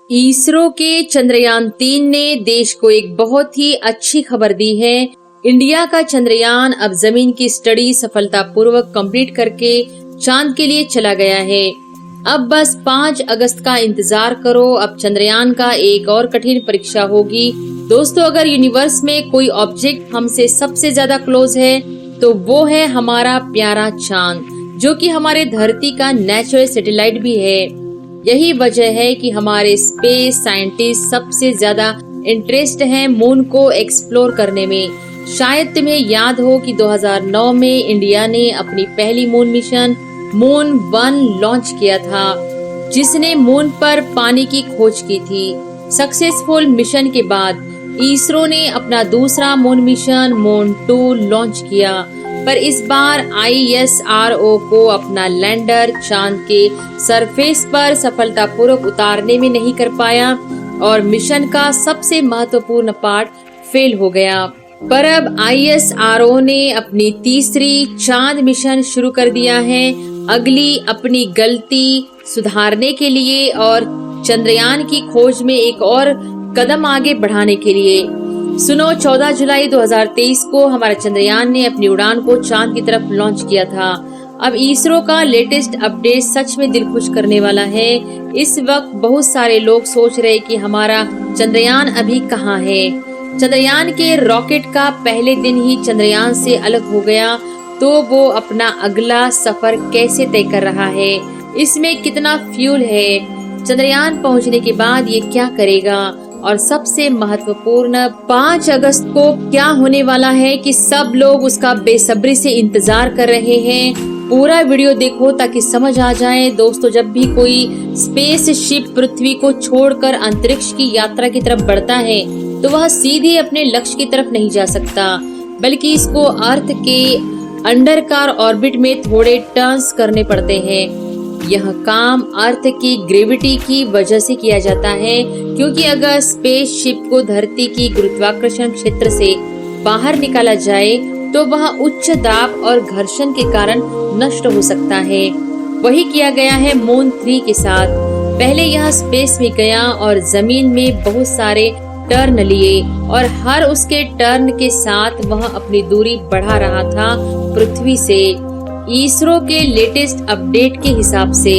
इसरो के चंद्रयान-3 ने देश को एक बहुत ही अच्छी खबर दी है। इंडिया का चंद्रयान अब जमीन की स्टडी सफलतापूर्वक कंप्लीट करके चांद के लिए चला गया है। अब बस 5 अगस्त का इंतजार करो। अब चंद्रयान का एक और कठिन परीक्षा होगी। दोस्तों, अगर यूनिवर्स में कोई ऑब्जेक्ट हमसे सबसे ज्यादा क्लोज है तो वो है हमारा प्यारा चांद, जो कि हमारे धरती का नेचुरल सैटेलाइट भी है। यही वजह है कि हमारे स्पेस साइंटिस्ट सबसे ज्यादा इंटरेस्ट है मून को एक्सप्लोर करने में। शायद तुम्हें याद हो कि 2009 में इंडिया ने अपनी पहली मून मिशन मून 1 लॉन्च किया था, जिसने मून पर पानी की खोज की थी। सक्सेसफुल मिशन के बाद इसरो ने अपना दूसरा मून मिशन मून 2 लॉन्च किया, पर इस बार ISRO को अपना लैंडर चांद के सरफेस पर सफलतापूर्वक उतारने में नहीं कर पाया और मिशन का सबसे महत्वपूर्ण पार्ट फेल हो गया। पर अब ISRO ने अपनी तीसरी चांद मिशन शुरू कर दिया है, अगली अपनी गलती सुधारने के लिए और चंद्रयान की खोज में एक और कदम आगे बढ़ाने के लिए। सुनो, 14 जुलाई 2023 को हमारा चंद्रयान ने अपनी उड़ान को चांद की तरफ लॉन्च किया था। अब इसरो का लेटेस्ट अपडेट सच में दिल खुश करने वाला है। इस वक्त बहुत सारे लोग सोच रहे कि हमारा चंद्रयान अभी कहाँ है। चंद्रयान के रॉकेट का पहले दिन ही चंद्रयान से अलग हो गया, तो वो अपना अगला सफर कैसे तय कर रहा है, इसमें कितना फ्यूल है, चंद्रयान पहुंचने के बाद ये क्या करेगा, और सबसे महत्वपूर्ण 5 अगस्त को क्या होने वाला है कि सब लोग उसका बेसब्री से इंतजार कर रहे हैं। पूरा वीडियो देखो ताकि समझ आ जाए। दोस्तों, जब भी कोई स्पेस शिप पृथ्वी को छोड़कर अंतरिक्ष की यात्रा की तरफ बढ़ता है तो वह सीधे अपने लक्ष्य की तरफ नहीं जा सकता, बल्कि इसको अर्थ के अंडरकार ऑर्बिट में थोड़े टर्न्स करने पड़ते हैं। यह काम अर्थ की ग्रेविटी की वजह से किया जाता है, क्योंकि अगर स्पेस शिप को धरती की गुरुत्वाकर्षण क्षेत्र से बाहर निकाला जाए तो वह उच्च दाब और घर्षण के कारण नष्ट हो सकता है। वही किया गया है मून 3 के साथ। पहले यह स्पेस में गया और जमीन में बहुत सारे टर्न लिए और हर उसके टर्न के साथ वह अपनी दूरी बढ़ा रहा था पृथ्वी से। इसरो के लेटेस्ट अपडेट के हिसाब से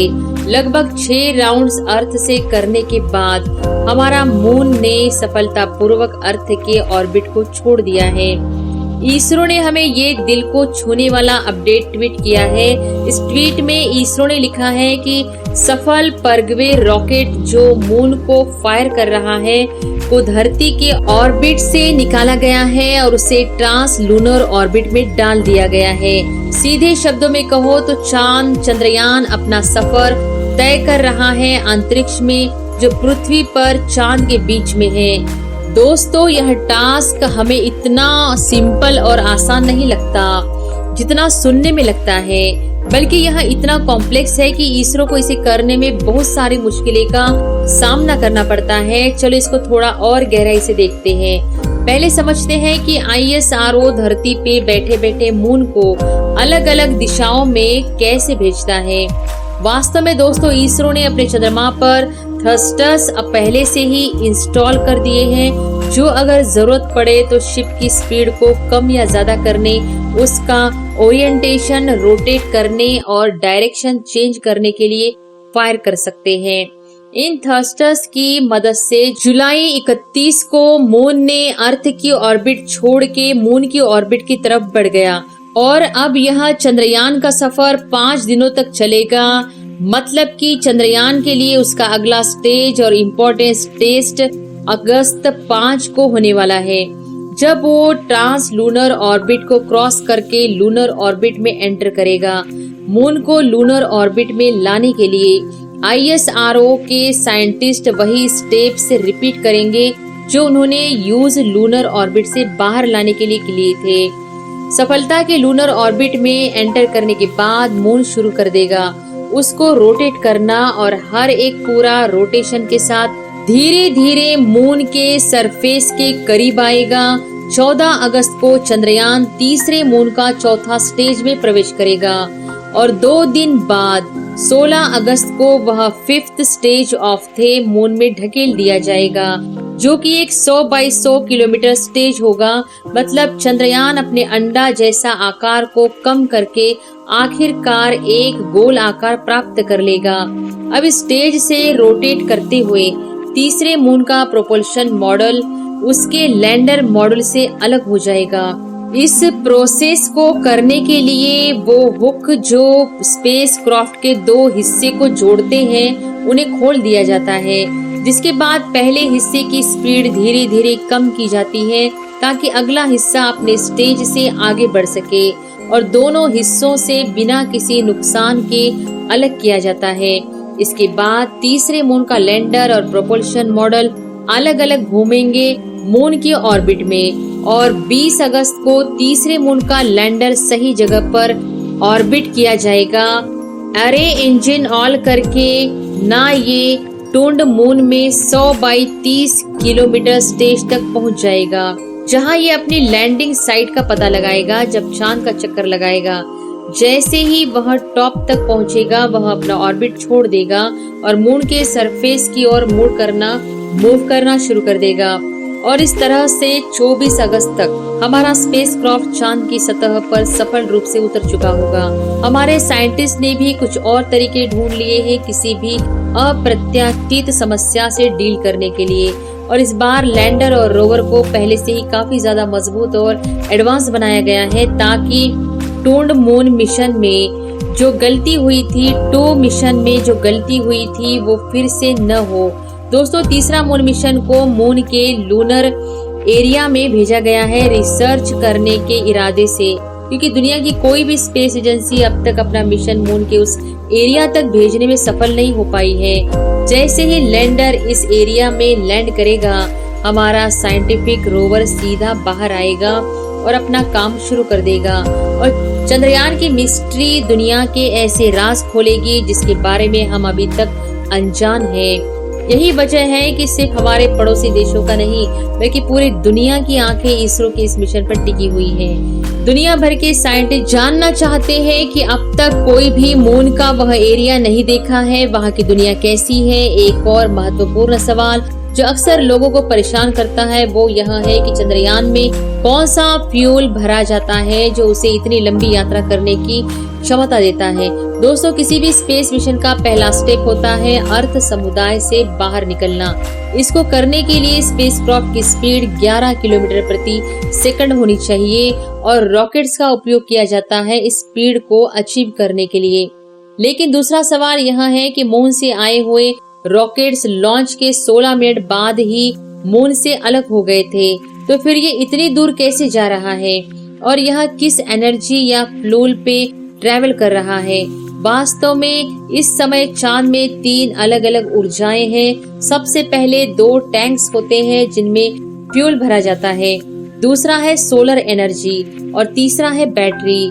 लगभग 6 राउंड्स अर्थ से करने के बाद हमारा मून ने सफलतापूर्वक अर्थ के ऑर्बिट को छोड़ दिया है। इसरो ने हमें ये दिल को छूने वाला अपडेट ट्वीट किया है। इस ट्वीट में इसरो ने लिखा है कि सफल परगवे रॉकेट जो मून को फायर कर रहा है को धरती के ऑर्बिट से निकाला गया है और उसे ट्रांस लूनर ऑर्बिट में डाल दिया गया है। सीधे शब्दों में कहो तो चंद्रयान अपना सफर तय कर रहा है अंतरिक्ष में, जो पृथ्वी पर चांद के बीच में है। दोस्तों, यह टास्क हमें इतना सिंपल और आसान नहीं लगता जितना सुनने में लगता है, बल्कि यह इतना कॉम्प्लेक्स है कि इसरो को इसे करने में बहुत सारी मुश्किलें का सामना करना पड़ता है। चलो इसको थोड़ा और गहराई से देखते हैं। पहले समझते हैं कि ISRO धरती पे बैठे बैठे मून को अलग अलग दिशाओं में कैसे भेजता है। वास्तव में दोस्तों, इसरो ने अपने चंद्रमा पर थ्रस्टर्स अब पहले से ही इंस्टॉल कर दिए हैं, जो अगर जरूरत पड़े तो शिप की स्पीड को कम या ज्यादा करने, उसका ओरिएंटेशन रोटेट करने और डायरेक्शन चेंज करने के लिए फायर कर सकते हैं। इन थ्रस्टर्स की मदद से जुलाई 31 को मून ने अर्थ की ऑर्बिट छोड़ के मून की ऑर्बिट की तरफ बढ़ गया और अब यह चंद्रयान का सफर 5 दिनों तक चलेगा। मतलब कि चंद्रयान के लिए उसका अगला स्टेज और इम्पोर्टेंस टेस्ट अगस्त 5 को होने वाला है, जब वो ट्रांस लूनर ऑर्बिट को क्रॉस करके लूनर ऑर्बिट में एंटर करेगा। मून को लूनर ऑर्बिट में लाने के लिए ISRO के साइंटिस्ट वही स्टेप्स रिपीट करेंगे जो उन्होंने यूज लूनर ऑर्बिट से बाहर लाने के लिए थे। सफलता के लूनर ऑर्बिट में एंटर करने के बाद मून शुरू कर देगा उसको रोटेट करना और हर एक पूरा रोटेशन के साथ धीरे धीरे मून के सरफेस के करीब आएगा। 14 अगस्त को चंद्रयान तीसरे मून का चौथा स्टेज में प्रवेश करेगा और 2 दिन बाद 16 अगस्त को वह 5th स्टेज ऑफ थे मून में ढकेल दिया जाएगा, जो कि एक 100 बाई 100 किलोमीटर स्टेज होगा। मतलब चंद्रयान अपने अंडा जैसा आकार को कम करके आखिरकार एक गोल आकार प्राप्त कर लेगा। अब स्टेज से रोटेट करते हुए तीसरे मून का प्रोपल्शन मॉडल उसके लैंडर मॉडल से अलग हो जाएगा। इस प्रोसेस को करने के लिए वो हुक जो स्पेस क्राफ्ट के 2 हिस्से को जोड़ते हैं उन्हें खोल दिया जाता है, जिसके बाद पहले हिस्से की स्पीड धीरे धीरे कम की जाती है ताकि अगला हिस्सा अपने स्टेज से आगे बढ़ सके और दोनों हिस्सों से बिना किसी नुकसान के अलग किया जाता है। इसके बाद तीसरे मून का लैंडर और प्रोपल्शन मॉडल अलग अलग घूमेंगे मून की ऑर्बिट में और 20 अगस्त को तीसरे मून का लैंडर सही जगह पर ऑर्बिट किया जाएगा। अरे इंजन ऑल करके ना ये टूंड मून में 100 बाई 30 किलोमीटर स्टेज तक पहुंच जाएगा, जहां ये अपनी लैंडिंग साइट का पता लगाएगा जब चांद का चक्कर लगाएगा। जैसे ही वह टॉप तक पहुंचेगा वह अपना ऑर्बिट छोड़ देगा और मून के सरफेस की ओर मूव करना शुरू कर देगा और इस तरह से 24 अगस्त तक हमारा स्पेसक्राफ्ट चांद की सतह पर सफल रूप से उतर चुका होगा। हमारे साइंटिस्ट ने भी कुछ और तरीके ढूंढ लिए हैं किसी भी अप्रत्याशित समस्या से डील करने के लिए, और इस बार लैंडर और रोवर को पहले से ही काफी ज्यादा मजबूत और एडवांस बनाया गया है ताकि टूंड मून मिशन में जो गलती हुई थी 2 मिशन में जो गलती हुई थी वो फिर से न हो। दोस्तों, तीसरा मून मिशन को मून के लूनर एरिया में भेजा गया है रिसर्च करने के इरादे से, क्योंकि दुनिया की कोई भी स्पेस एजेंसी अब तक अपना मिशन मून के उस एरिया तक भेजने में सफल नहीं हो पाई है। जैसे ही लैंडर इस एरिया में लैंड करेगा हमारा साइंटिफिक रोवर सीधा बाहर आएगा और अपना काम शुरू कर देगा और चंद्रयान की मिस्ट्री दुनिया के ऐसे राज खोलेगी जिसके बारे में हम अभी तक अनजान हैं। यही वजह है कि सिर्फ हमारे पड़ोसी देशों का नहीं बल्कि पूरी दुनिया की आंखें इसरो के इस मिशन पर टिकी हुई हैं। दुनिया भर के साइंटिस्ट जानना चाहते हैं कि अब तक कोई भी मून का वह एरिया नहीं देखा है, वहाँ की दुनिया कैसी है। एक और महत्वपूर्ण सवाल जो अक्सर लोगों को परेशान करता है वो यह है कि चंद्रयान में कौन सा फ्यूल भरा जाता है जो उसे इतनी लंबी यात्रा करने की क्षमता देता है। दोस्तों, किसी भी स्पेस मिशन का पहला स्टेप होता है अर्थ समुदाय से बाहर निकलना। इसको करने के लिए स्पेसक्राफ्ट की स्पीड 11 किलोमीटर प्रति सेकंड होनी चाहिए और रॉकेट्स का उपयोग किया जाता है इस स्पीड को अचीव करने के लिए। लेकिन दूसरा सवाल यह है कि मून से आए हुए रॉकेट्स लॉन्च के 16 मिनट बाद ही मून से अलग हो गए थे, तो फिर ये इतनी दूर कैसे जा रहा है और यह किस एनर्जी या फ्यूल पे ट्रेवल कर रहा है। वास्तव में इस समय चांद में 3 अलग अलग ऊर्जाएं हैं। सबसे पहले 2 टैंक्स होते हैं जिनमें फ्यूल भरा जाता है, दूसरा है सोलर एनर्जी और तीसरा है बैटरी।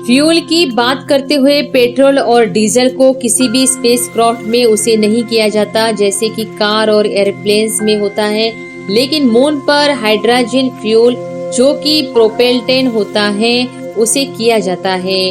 फ्यूल की बात करते हुए पेट्रोल और डीजल को किसी भी स्पेसक्राफ्ट में उसे नहीं किया जाता जैसे कि कार और एयरप्लेन्स में होता है, लेकिन मून पर हाइड्रोजन फ्यूल जो कि प्रोपेल्टेन होता है उसे किया जाता है।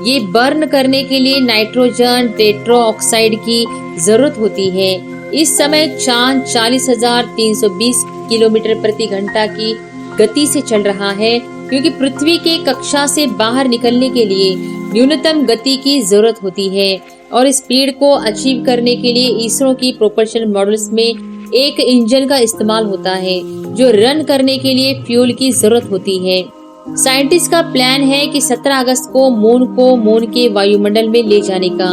ये बर्न करने के लिए नाइट्रोजन टेट्रा ऑक्साइड की जरूरत होती है। इस समय चांद 40,320 किलोमीटर प्रति घंटा की गति से चल रहा है, क्योंकि पृथ्वी के कक्षा से बाहर निकलने के लिए न्यूनतम गति की जरूरत होती है और स्पीड को अचीव करने के लिए इसरो की प्रोपल्शन मॉडल्स में एक इंजन का इस्तेमाल होता है जो रन करने के लिए फ्यूल की जरूरत होती है। साइंटिस्ट का प्लान है कि 17 अगस्त को मून के वायुमंडल में ले जाने का।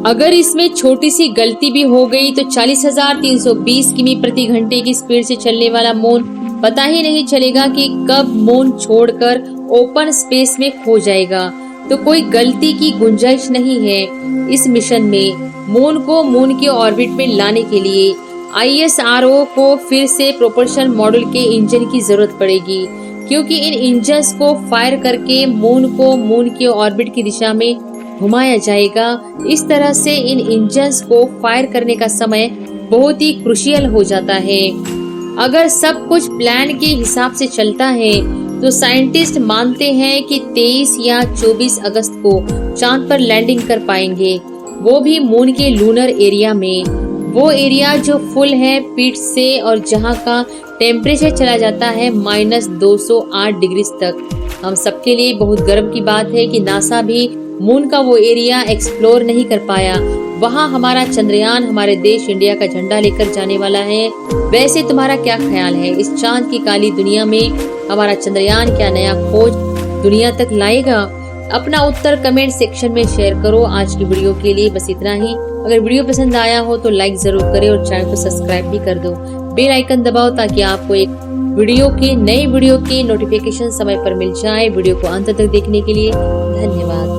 अगर इसमें छोटी सी गलती भी हो गई तो 40,320 किमी प्रति घंटे की स्पीड से चलने वाला मून पता ही नहीं चलेगा कि कब मून छोड़कर ओपन स्पेस में खो जाएगा। तो कोई गलती की गुंजाइश नहीं है इस मिशन में। मून को मून के ऑर्बिट में लाने के लिए ISRO को फिर से प्रोपल्शन मॉडल के इंजन की जरूरत पड़ेगी, क्योंकि इन इंजन्स को फायर करके मून को मून के ऑर्बिट की दिशा में घुमाया जाएगा। इस तरह से इन इंजन्स को फायर करने का समय बहुत ही क्रूशियल हो जाता है। अगर सब कुछ प्लान के हिसाब से चलता है तो साइंटिस्ट मानते हैं कि 23 या 24 अगस्त को चांद पर लैंडिंग कर पाएंगे। वो भी मून के लूनर एरिया में। वो एरिया जो फुल है पीठ से और जहाँ का टेम्परेचर चला जाता है -208 डिग्री तक। हम सबके लिए बहुत गर्व की बात है कि नासा भी मून का वो एरिया एक्सप्लोर नहीं कर पाया। वहाँ हमारा चंद्रयान हमारे देश इंडिया का झंडा लेकर जाने वाला है। वैसे तुम्हारा क्या ख्याल है, इस चांद की काली दुनिया में हमारा चंद्रयान क्या नया खोज दुनिया तक लाएगा? अपना उत्तर कमेंट सेक्शन में शेयर करो। आज की वीडियो के लिए बस इतना ही। अगर वीडियो पसंद आया हो तो लाइक जरूर करें और चैनल को सब्सक्राइब भी कर दो। बेल आइकन दबाओ ताकि आपको एक नई वीडियो की नोटिफिकेशन समय पर मिल जाए। वीडियो को अंत तक देखने के लिए धन्यवाद।